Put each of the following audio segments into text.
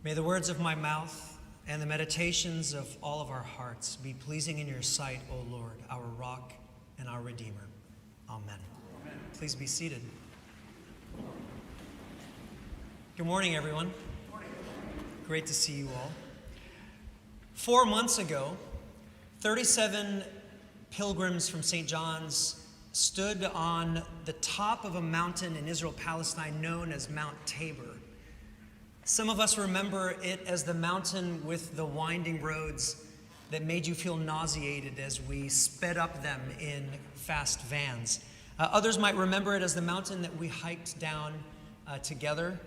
May the words of my mouth and the meditations of all of our hearts be pleasing in your sight, O Lord, our rock and our Redeemer. Amen. Amen. Please be seated. Good morning, everyone. Good morning. Great to see you all. 4 months ago, 37 pilgrims from St. John's stood on the top of a mountain in Israel, Palestine, known as Mount Tabor. Some of us remember it as the mountain with the winding roads that made you feel nauseated as we sped up them in fast vans. Others might remember it as the mountain that we hiked down together.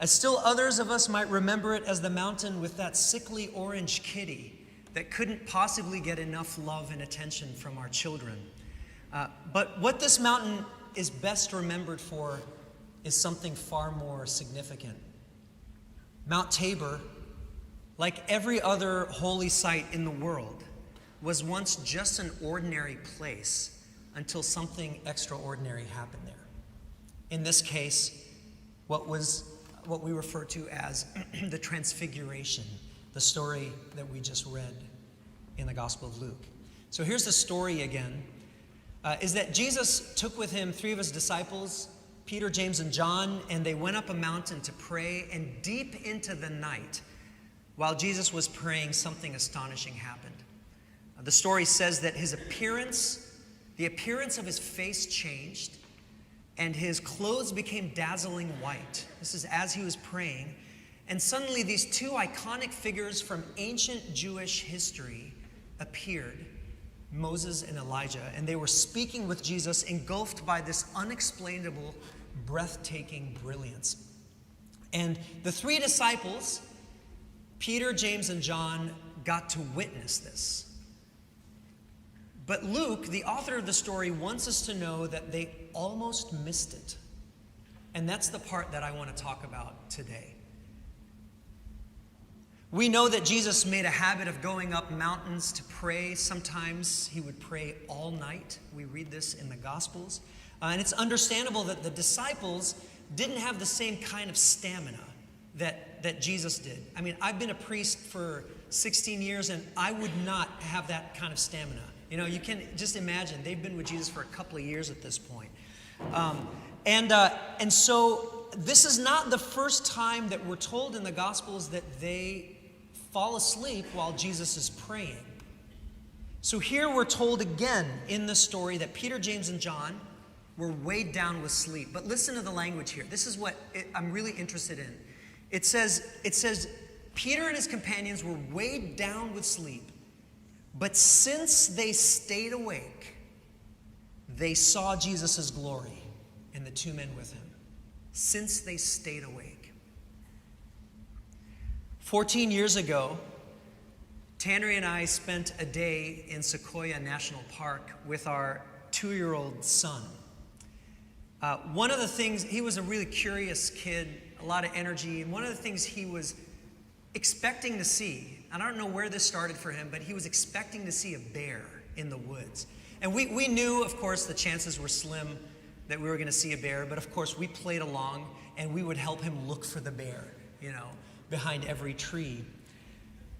Still others of us might remember it as the mountain with that sickly orange kitty that couldn't possibly get enough love and attention from our children. But what this mountain is best remembered for is something far more significant. Mount Tabor, like every other holy site in the world, was once just an ordinary place until something extraordinary happened there. In this case, what we refer to as the Transfiguration, the story that we just read in the Gospel of Luke. So here's the story again, is that Jesus took with him 3 of his disciples, Peter, James, and John, and they went up a mountain to pray, and deep into the night, while Jesus was praying, something astonishing happened. The story says that the appearance of his face changed, and his clothes became dazzling white. This is as he was praying, and suddenly these 2 iconic figures from ancient Jewish history appeared, Moses and Elijah, and they were speaking with Jesus, engulfed by this unexplainable, breathtaking brilliance. And the 3 disciples, Peter, James, and John, got to witness this. But Luke, the author of the story, wants us to know that they almost missed it. And that's the part that I want to talk about today. We know that Jesus made a habit of going up mountains to pray. Sometimes he would pray all night. We read this in the Gospels. And it's understandable that the disciples didn't have the same kind of stamina that Jesus did. I mean, I've been a priest for 16 years, and I would not have that kind of stamina. You know, you can just imagine, they've been with Jesus for a couple of years at this point. And so this is not the first time that we're told in the Gospels that they fall asleep while Jesus is praying. So here we're told again in the story that Peter, James, and John were weighed down with sleep. But listen to the language here. This is what I'm really interested in. It says, Peter and his companions were weighed down with sleep, but since they stayed awake, they saw Jesus' glory and the 2 men with him. Since they stayed awake. 14 years ago, Tannery and I spent a day in Sequoia National Park with our 2-year-old son. One of the things, he was a really curious kid, a lot of energy, and one of the things he was expecting to see, I don't know where this started for him, but he was expecting to see a bear in the woods. And we knew, of course, the chances were slim that we were going to see a bear, but of course we played along and we would help him look for the bear, behind every tree.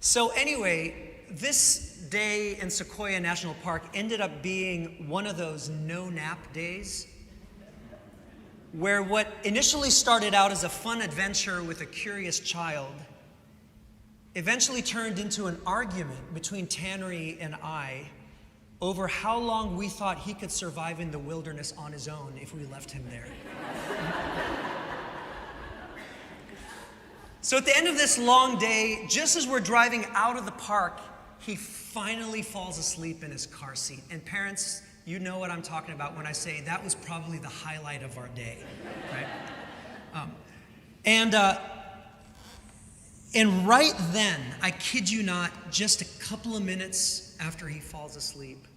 So anyway, this day in Sequoia National Park ended up being one of those no-nap days where what initially started out as a fun adventure with a curious child eventually turned into an argument between Tannery and I over how long we thought he could survive in the wilderness on his own if we left him there. So at the end of this long day, just as we're driving out of the park, he finally falls asleep in his car seat. And parents, you know what I'm talking about when I say that was probably the highlight of our day, right? And right then, I kid you not, just a couple of minutes after he falls asleep,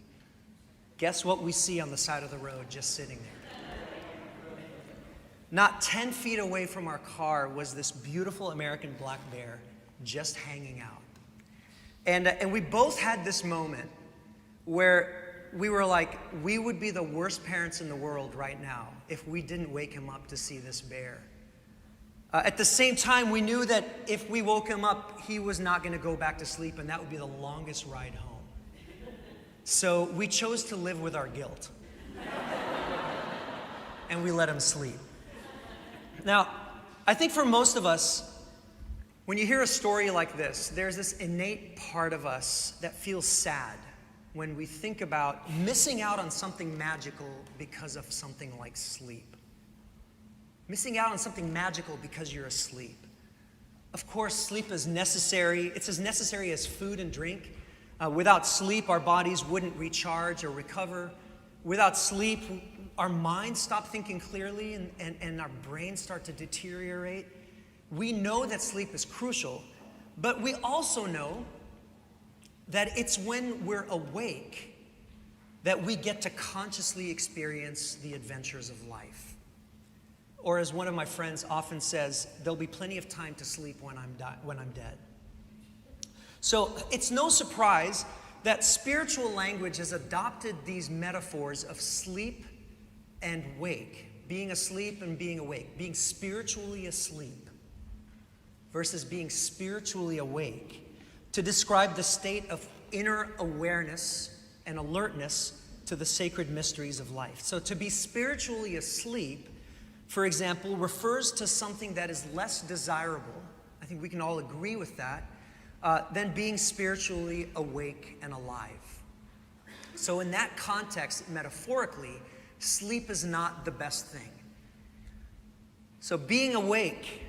guess what we see on the side of the road just sitting there? Not 10 feet away from our car was this beautiful American black bear just hanging out. And we both had this moment where we were like, we would be the worst parents in the world right now if we didn't wake him up to see this bear. At the same time, we knew that if we woke him up, he was not going to go back to sleep, and that would be the longest ride home. So we chose to live with our guilt. And we let him sleep. Now, I think for most of us, when you hear a story like this, there's this innate part of us that feels sad when we think about missing out on something magical because of something like sleep. Missing out on something magical because you're asleep. Of course, sleep is necessary. It's as necessary as food and drink. Without sleep, our bodies wouldn't recharge or recover. Without sleep, our minds stop thinking clearly and our brains start to deteriorate. We know that sleep is crucial, but we also know that it's when we're awake that we get to consciously experience the adventures of life. Or as one of my friends often says, there'll be plenty of time to sleep when I'm dead. So it's no surprise that spiritual language has adopted these metaphors of sleep and wake, being asleep and being awake, being spiritually asleep versus being spiritually awake, to describe the state of inner awareness and alertness to the sacred mysteries of life. So to be spiritually asleep, for example, refers to something that is less desirable, I think we can all agree with that, than being spiritually awake and alive. So in that context, metaphorically, sleep is not the best thing. So being awake,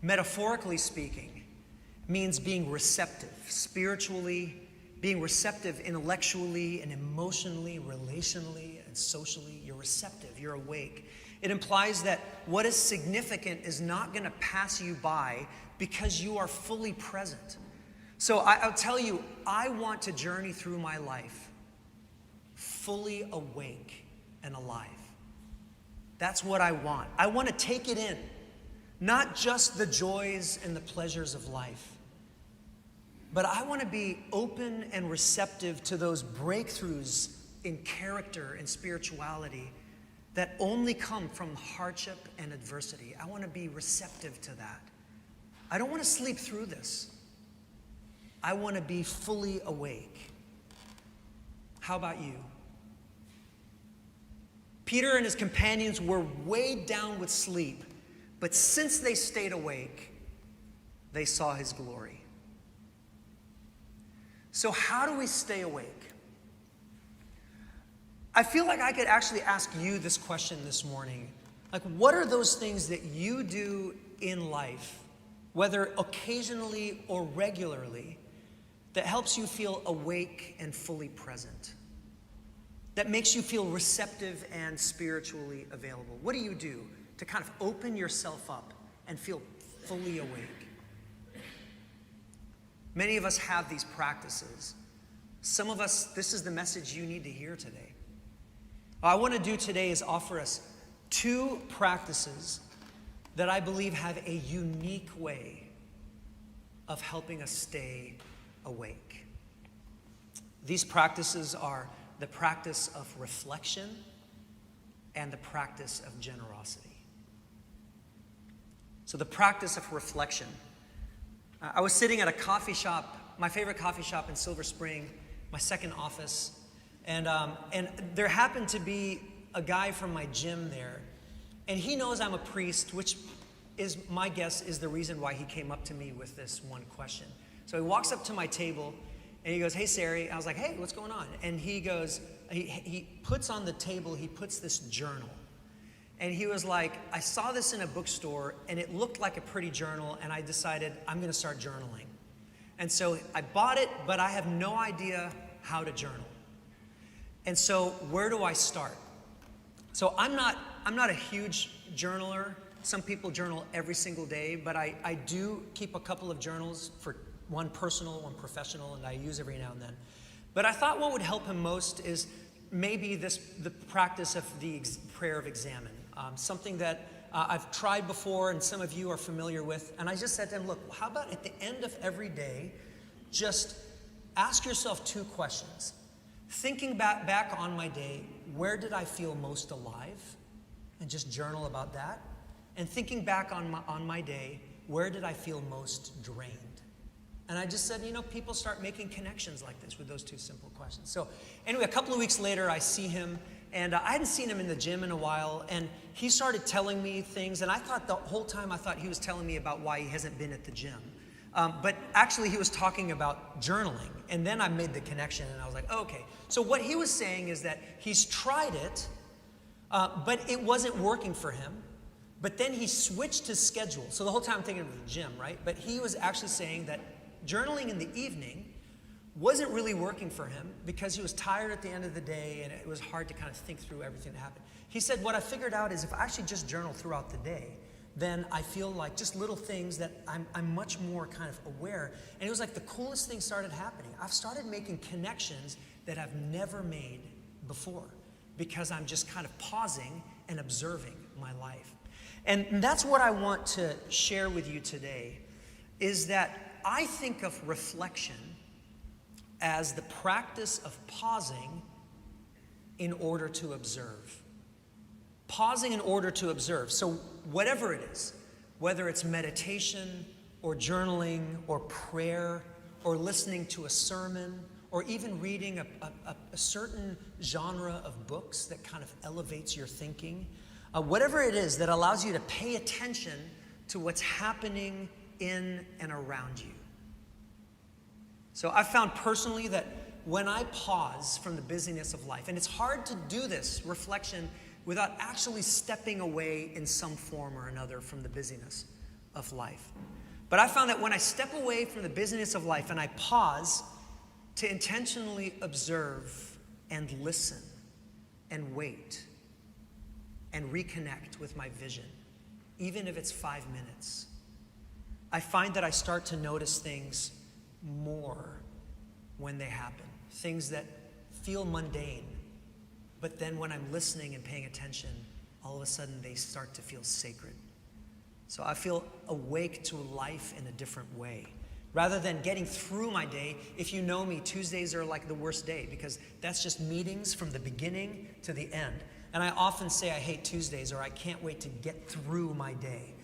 metaphorically speaking, means being receptive spiritually, being receptive intellectually and emotionally, relationally and socially. You're receptive, you're awake. It implies that what is significant is not going to pass you by because you are fully present. So I'll tell you, I want to journey through my life fully awake and alive. That's what I want. I want to take it in, not just the joys and the pleasures of life, but I want to be open and receptive to those breakthroughs in character and spirituality that only come from hardship and adversity. I want to be receptive to that. I don't want to sleep through this. I want to be fully awake. How about you? Peter and his companions were weighed down with sleep, but since they stayed awake, they saw his glory. So how do we stay awake? I feel like I could actually ask you this question this morning. Like, what are those things that you do in life, whether occasionally or regularly, that helps you feel awake and fully present? That makes you feel receptive and spiritually available? What do you do to kind of open yourself up and feel fully awake? Many of us have these practices. Some of us, this is the message you need to hear today. What I want to do today is offer us 2 practices that I believe have a unique way of helping us stay awake. These practices are the practice of reflection and the practice of generosity. So the practice of reflection. I was sitting at a coffee shop, my favorite coffee shop in Silver Spring, my second office, and there happened to be a guy from my gym there, and he knows I'm a priest, which is, my guess, is the reason why he came up to me with this one question. So he walks up to my table, and he goes, "Hey, Sari." I was like, "Hey, what's going on?" And he goes, he puts on the table, he puts this journal. And he was like, "I saw this in a bookstore, and it looked like a pretty journal, and I decided I'm going to start journaling. And so I bought it, but I have no idea how to journal. And so where do I start?" So I'm not a huge journaler. Some people journal every single day, but I do keep a couple of journals, for one personal, one professional, and I use every now and then. But I thought what would help him most is maybe the practice of the prayer of examine, something that I've tried before and some of you are familiar with. And I just said to him, look, how about at the end of every day, just ask yourself 2 questions. Thinking back on my day, where did I feel most alive? And just journal about that. and thinking back on my day, where did I feel most drained? And I just said, people start making connections like this with those two simple questions. So anyway, a couple of weeks later, I see him, and I hadn't seen him in the gym in a while, and he started telling me things, and I thought the whole time he was telling me about why he hasn't been at the gym. But actually, he was talking about journaling, and then I made the connection, and I was like, oh, okay. So what he was saying is that he's tried it, but it wasn't working for him. But then he switched his schedule. So the whole time I'm thinking of the gym, right? But he was actually saying that journaling in the evening wasn't really working for him because he was tired at the end of the day and it was hard to kind of think through everything that happened. He said, what I figured out is if I actually just journal throughout the day, then I feel like just little things that I'm much more kind of aware. And it was like the coolest thing started happening. I've started making connections that I've never made before because I'm just kind of pausing and observing my life. And that's what I want to share with you today, is that I think of reflection as the practice of pausing in order to observe. Pausing in order to observe. So whatever it is, whether it's meditation or journaling or prayer or listening to a sermon or even reading a certain genre of books that kind of elevates your thinking, whatever it is that allows you to pay attention to what's happening in and around you. So I've found personally that when I pause from the busyness of life, and it's hard to do this reflection without actually stepping away in some form or another from the busyness of life. But I found that when I step away from the busyness of life and I pause to intentionally observe and listen and wait and reconnect with my vision, even if it's 5 minutes, I find that I start to notice things more when they happen. Things that feel mundane, but then when I'm listening and paying attention, all of a sudden they start to feel sacred. So I feel awake to life in a different way. Rather than getting through my day, if you know me, Tuesdays are like the worst day because that's just meetings from the beginning to the end. And I often say I hate Tuesdays or I can't wait to get through my day.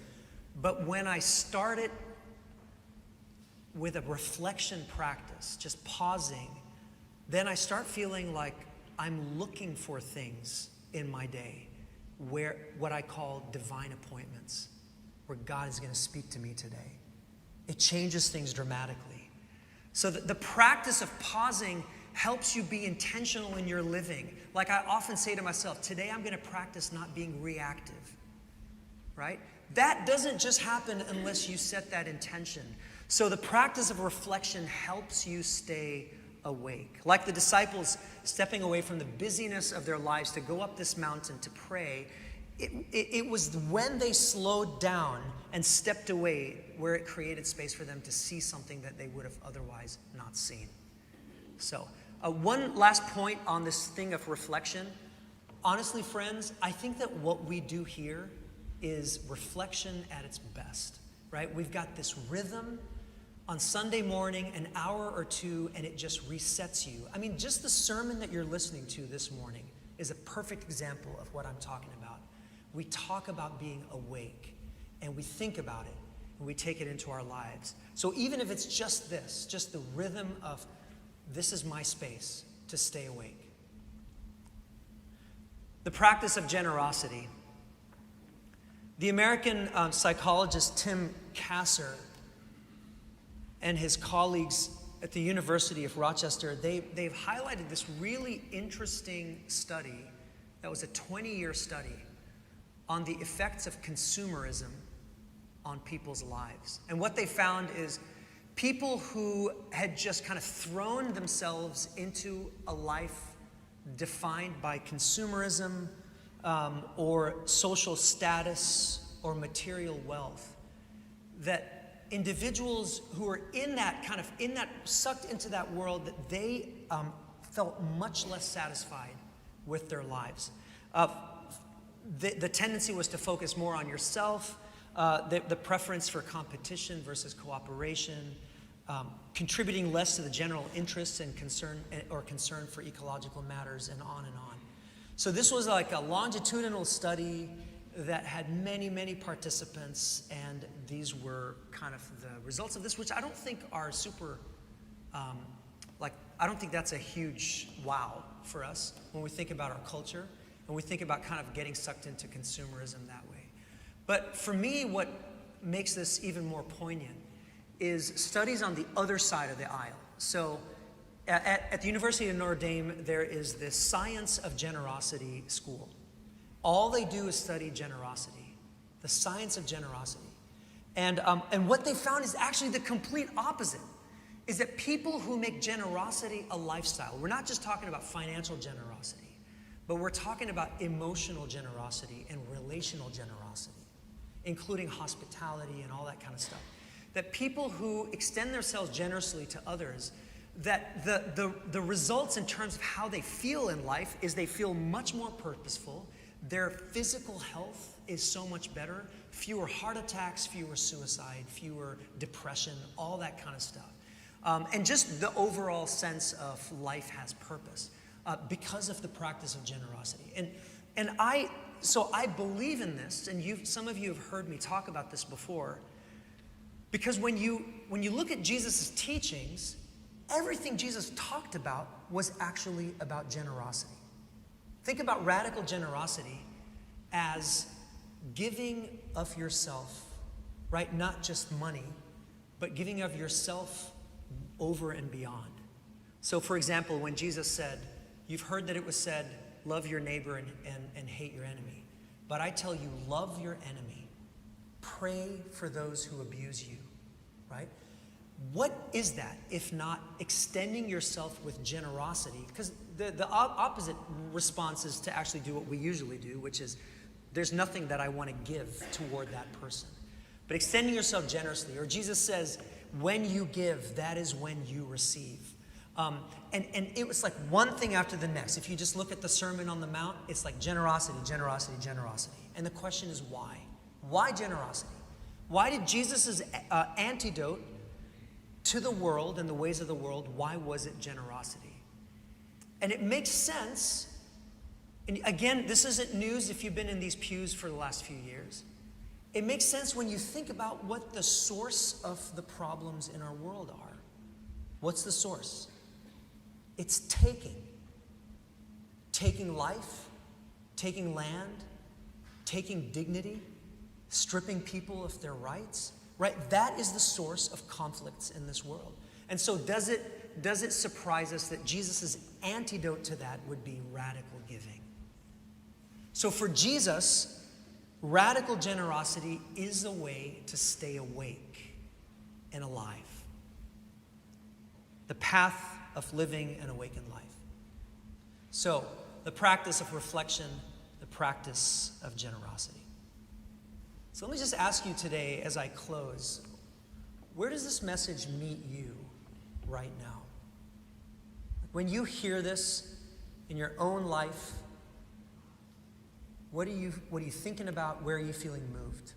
But when I start it with a reflection practice, just pausing, then I start feeling like I'm looking for things in my day, where what I call divine appointments, where God is going to speak to me today. It changes things dramatically. So the practice of pausing helps you be intentional in your living. Like I often say to myself, today I'm going to practice not being reactive, right? That doesn't just happen unless you set that intention. So the practice of reflection helps you stay awake. Like the disciples stepping away from the busyness of their lives to go up this mountain to pray, it was when they slowed down and stepped away where it created space for them to see something that they would have otherwise not seen. So one last point on this thing of reflection. Honestly, friends, I think that what we do here is reflection at its best, right? We've got this rhythm on Sunday morning, an hour or two, and it just resets you. I mean, just the sermon that you're listening to this morning is a perfect example of what I'm talking about. We talk about being awake, and we think about it, and we take it into our lives. So even if it's just this, just the rhythm of this is my space to stay awake. The practice of generosity. The American psychologist Tim Kasser and his colleagues at the University of Rochester, they've highlighted this really interesting study that was a 20-year study on the effects of consumerism on people's lives. And what they found is people who had just kind of thrown themselves into a life defined by consumerism or social status or material wealth, that individuals who are sucked into that world, that they felt much less satisfied with their lives. The tendency was to focus more on yourself, the preference for competition versus cooperation, contributing less to the general interests and concern for ecological matters, and on and on. So this was like a longitudinal study, that had many, many participants, and these were kind of the results of this, which I don't think are super, I don't think that's a huge wow for us when we think about our culture, and we think about kind of getting sucked into consumerism that way. But for me, what makes this even more poignant is studies on the other side of the aisle. So at the University of Notre Dame, there is this Science of Generosity school. All they do is study generosity, the science of generosity. And what they found is actually the complete opposite, is that people who make generosity a lifestyle, we're not just talking about financial generosity, but we're talking about emotional generosity and relational generosity, including hospitality and all that kind of stuff. That people who extend themselves generously to others, that the results in terms of how they feel in life is they feel much more purposeful. Their physical health is so much better. Fewer heart attacks, fewer suicide, fewer depression, all that kind of stuff. And just the overall sense of life has purpose because of the practice of generosity. So I believe in this, and some of you have heard me talk about this before, because when you look at Jesus' teachings, everything Jesus talked about was actually about generosity. Think about radical generosity as giving of yourself, right? Not just money, but giving of yourself over and beyond. So for example, when Jesus said, you've heard that it was said, love your neighbor and hate your enemy. But I tell you, love your enemy. Pray for those who abuse you, right? What is that if not extending yourself with generosity? Because the opposite response is to actually do what we usually do, which is there's nothing that I want to give toward that person. But extending yourself generously, or Jesus says, when you give, that is when you receive. And it was like one thing after the next. If you just look at the Sermon on the Mount, it's like generosity, generosity, generosity. And the question is why? Why generosity? Why did Jesus' antidote to the world and the ways of the world, why was it generosity? And it makes sense. And again, this isn't news if you've been in these pews for the last few years. It makes sense when you think about what the source of the problems in our world are. What's the source? It's taking. Taking life, taking land, taking dignity, stripping people of their rights. Right? That is the source of conflicts in this world. And so does it surprise us that Jesus' antidote to that would be radical giving? So for Jesus, radical generosity is a way to stay awake and alive. The path of living an awakened life. So the practice of reflection, the practice of generosity. So let me just ask you today as I close, where does this message meet you right now? When you hear this in your own life, what are you thinking about? Where are you feeling moved?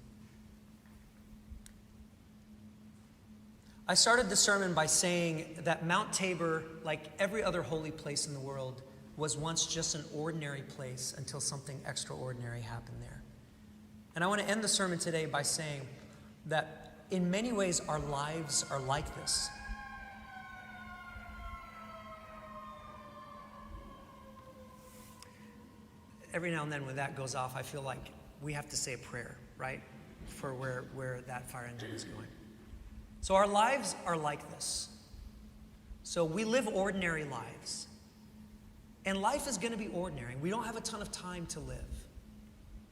I started the sermon by saying that Mount Tabor, like every other holy place in the world, was once just an ordinary place until something extraordinary happened there. And I want to end the sermon today by saying that in many ways our lives are like this. Every now and then when that goes off, I feel like we have to say a prayer, right? For where that fire engine is going. So our lives are like this. So we live ordinary lives. And life is going to be ordinary. We don't have a ton of time to live.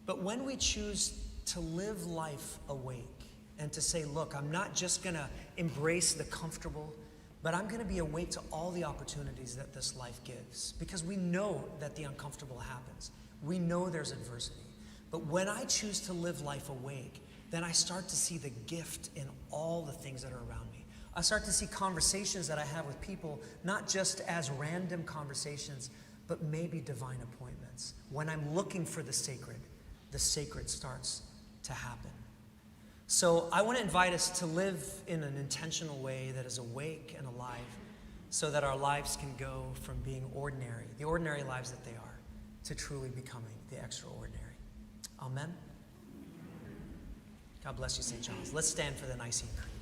But when we choose to live life awake and to say, look, I'm not just going to embrace the comfortable, but I'm going to be awake to all the opportunities that this life gives. Because we know that the uncomfortable happens. We know there's adversity. But when I choose to live life awake, then I start to see the gift in all the things that are around me. I start to see conversations that I have with people, not just as random conversations, but maybe divine appointments. When I'm looking for the sacred starts to happen. So I want to invite us to live in an intentional way that is awake and alive so that our lives can go from being ordinary, the ordinary lives that they are, to truly becoming the extraordinary. Amen. God bless you, St. John's. Let's stand for the Nicene Creed.